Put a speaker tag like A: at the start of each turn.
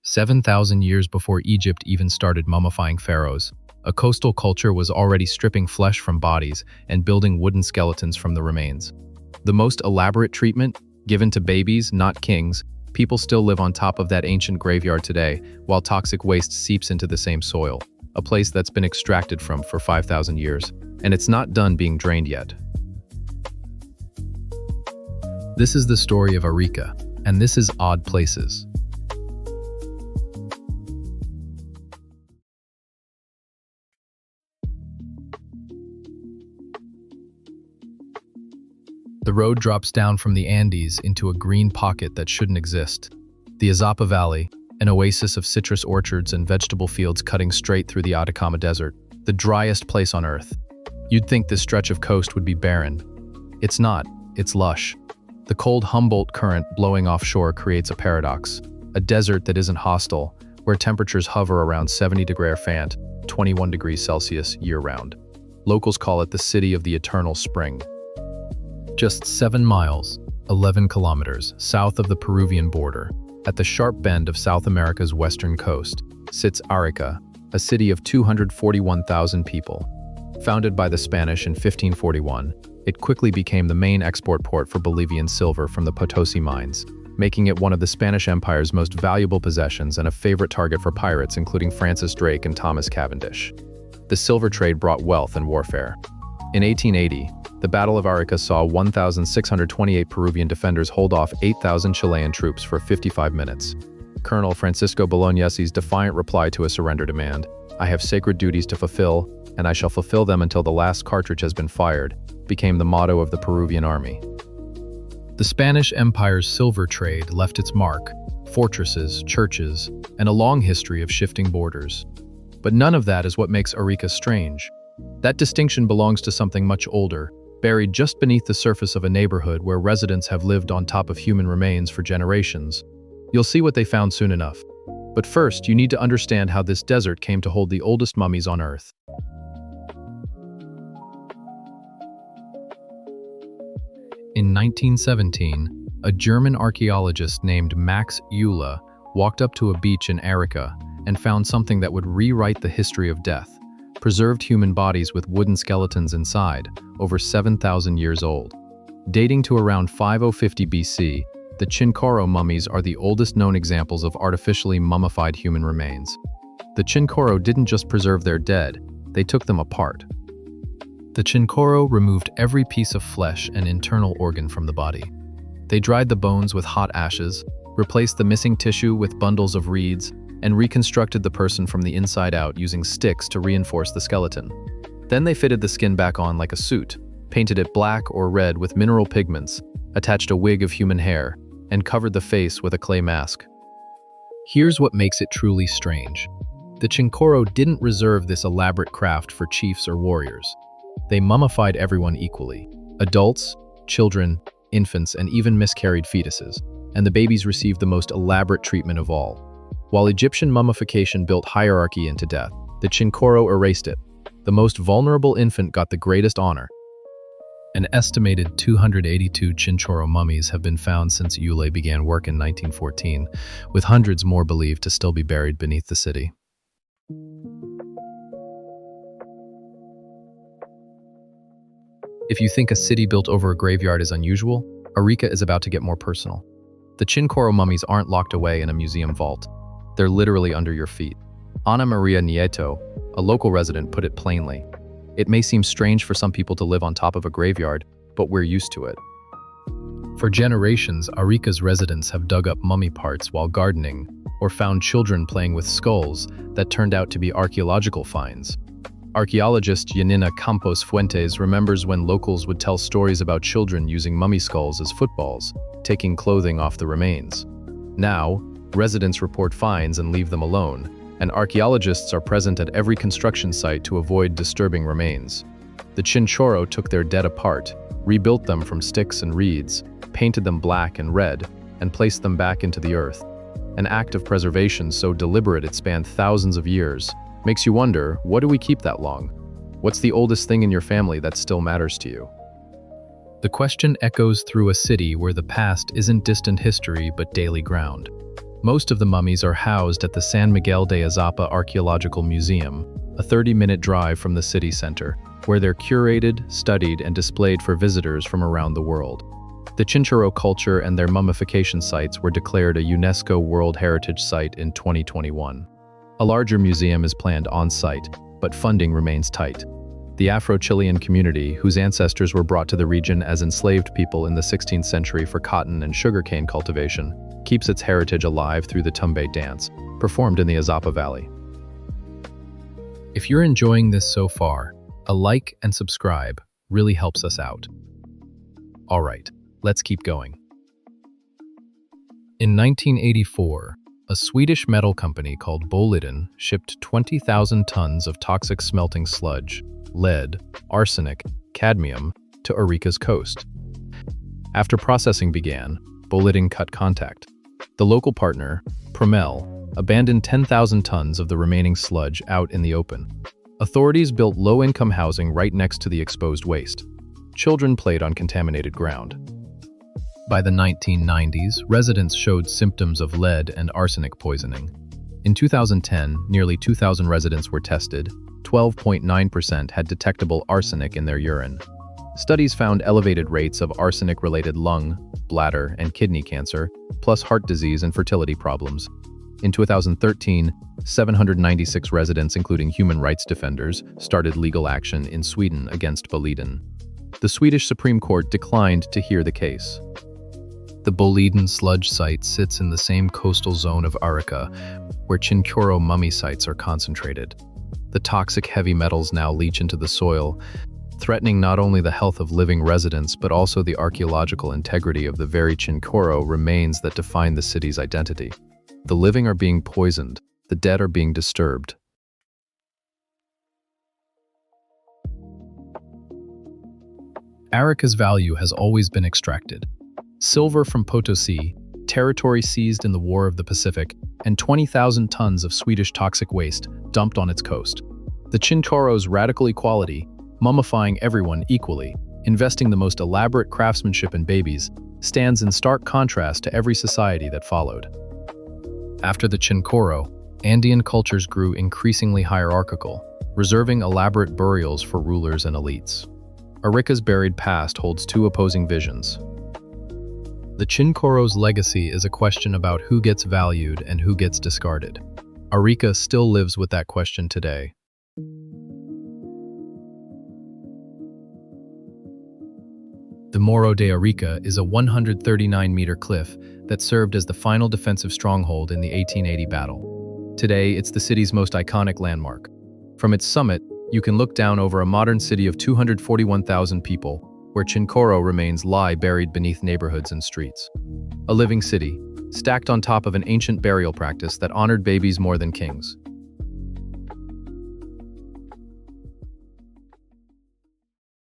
A: 7,000 years before Egypt even started mummifying pharaohs, a coastal culture was already stripping flesh from bodies and building wooden skeletons from the remains. The most elaborate treatment, given to babies, not kings, people still live on top of that ancient graveyard today, while toxic waste seeps into the same soil, a place that's been extracted from for 5,000 years, and it's not done being drained yet. This is the story of Arica, and this is Odd Places. The road drops down from the Andes into a green pocket that shouldn't exist. The Azapa Valley, an oasis of citrus orchards and vegetable fields cutting straight through the Atacama Desert, the driest place on Earth. You'd think this stretch of coast would be barren. It's not, it's lush. The cold Humboldt current blowing offshore creates a paradox, a desert that isn't hostile, where temperatures hover around 70° Fahrenheit, 21 degrees Celsius year-round. Locals call it the city of the eternal spring. Just 7 miles, 11 kilometers, south of the Peruvian border, at the sharp bend of South America's western coast, sits Arica, a city of 241,000 people. Founded by the Spanish in 1541, it quickly became the main export port for Bolivian silver from the Potosi mines, making it one of the Spanish Empire's most valuable possessions and a favorite target for pirates including Francis Drake and Thomas Cavendish. The silver trade brought wealth and warfare. In 1880, the Battle of Arica saw 1,628 Peruvian defenders hold off 8,000 Chilean troops for 55 minutes. Colonel Francisco Bolognesi's defiant reply to a surrender demand, "I have sacred duties to fulfill, and I shall fulfill them until the last cartridge has been fired," became the motto of the Peruvian army. The Spanish Empire's silver trade left its mark, fortresses, churches, and a long history of shifting borders. But none of that is what makes Arica strange. That distinction belongs to something much older, buried just beneath the surface of a neighborhood where residents have lived on top of human remains for generations. You'll see what they found soon enough. But first, you need to understand how this desert came to hold the oldest mummies on Earth. In 1917, a German archaeologist named Max Uhle walked up to a beach in Arica and found something that would rewrite the history of death. Preserved human bodies with wooden skeletons inside, over 7,000 years old. Dating to around 5050 BC, the Chinchorro mummies are the oldest known examples of artificially mummified human remains. The Chinchorro didn't just preserve their dead, they took them apart. The Chinchorro removed every piece of flesh and internal organ from the body. They dried the bones with hot ashes, replaced the missing tissue with bundles of reeds, and reconstructed the person from the inside out using sticks to reinforce the skeleton. Then they fitted the skin back on like a suit, painted it black or red with mineral pigments, attached a wig of human hair, and covered the face with a clay mask. Here's what makes it truly strange. The Chinchorro didn't reserve this elaborate craft for chiefs or warriors. They mummified everyone equally: adults, children, infants, and even miscarried fetuses, and the babies received the most elaborate treatment of all. While Egyptian mummification built hierarchy into death, the Chinchorro erased it. The most vulnerable infant got the greatest honor. An estimated 282 Chinchorro mummies have been found since Uhle began work in 1914, with hundreds more believed to still be buried beneath the city. If you think a city built over a graveyard is unusual, Arica is about to get more personal. The Chinchorro mummies aren't locked away in a museum vault. They're literally under your feet. Ana Maria Nieto, a local resident, put it plainly. It may seem strange for some people to live on top of a graveyard, but we're used to it. For generations, Arica's residents have dug up mummy parts while gardening, or found children playing with skulls that turned out to be archaeological finds. Archaeologist Yanina Campos Fuentes remembers when locals would tell stories about children using mummy skulls as footballs, taking clothing off the remains. Now, residents report finds and leave them alone, and archaeologists are present at every construction site to avoid disturbing remains. The Chinchorro took their dead apart, rebuilt them from sticks and reeds, painted them black and red, and placed them back into the earth. An act of preservation so deliberate it spanned thousands of years. Makes you wonder, what do we keep that long? What's the oldest thing in your family that still matters to you? The question echoes through a city where the past isn't distant history but daily ground. Most of the mummies are housed at the San Miguel de Azapa Archaeological Museum, a 30-minute drive from the city center, where they're curated, studied, and displayed for visitors from around the world. The Chinchorro culture and their mummification sites were declared a UNESCO World Heritage Site in 2021. A larger museum is planned on-site, but funding remains tight. The Afro-Chilean community, whose ancestors were brought to the region as enslaved people in the 16th century for cotton and sugarcane cultivation, keeps its heritage alive through the tumbe dance, performed in the Azapa Valley. If you're enjoying this so far, a like and subscribe really helps us out. All right, let's keep going. In 1984, a Swedish metal company called Boliden shipped 20,000 tons of toxic smelting sludge, lead, arsenic, cadmium, to Arica's coast. After processing began, Boliden cut contact. The local partner, Promel, abandoned 10,000 tons of the remaining sludge out in the open. Authorities built low-income housing right next to the exposed waste. Children played on contaminated ground. By the 1990s, residents showed symptoms of lead and arsenic poisoning. In 2010, nearly 2,000 residents were tested. 12.9% had detectable arsenic in their urine. Studies found elevated rates of arsenic-related lung, bladder, and kidney cancer, plus heart disease and fertility problems. In 2013, 796 residents, including human rights defenders, started legal action in Sweden against Boliden. The Swedish Supreme Court declined to hear the case. The Boliden sludge site sits in the same coastal zone of Arica, where Chinchorro mummy sites are concentrated. The toxic heavy metals now leach into the soil, threatening not only the health of living residents but also the archaeological integrity of the very Chinchorro remains that define the city's identity. The living are being poisoned, the dead are being disturbed. Arica's value has always been extracted. Silver from Potosi, territory seized in the War of the Pacific, and 20,000 tons of Swedish toxic waste dumped on its coast. The Chinchorro's radical equality, mummifying everyone equally, investing the most elaborate craftsmanship in babies, stands in stark contrast to every society that followed. After the Chinchorro, Andean cultures grew increasingly hierarchical, reserving elaborate burials for rulers and elites. Arica's buried past holds two opposing visions. The Chinchorro's legacy is a question about who gets valued and who gets discarded. Arica still lives with that question today. The Morro de Arica is a 139-meter cliff that served as the final defensive stronghold in the 1880 battle. Today, it's the city's most iconic landmark. From its summit, you can look down over a modern city of 241,000 people, where Chinchorro remains lie buried beneath neighborhoods and streets. A living city, stacked on top of an ancient burial practice that honored babies more than kings.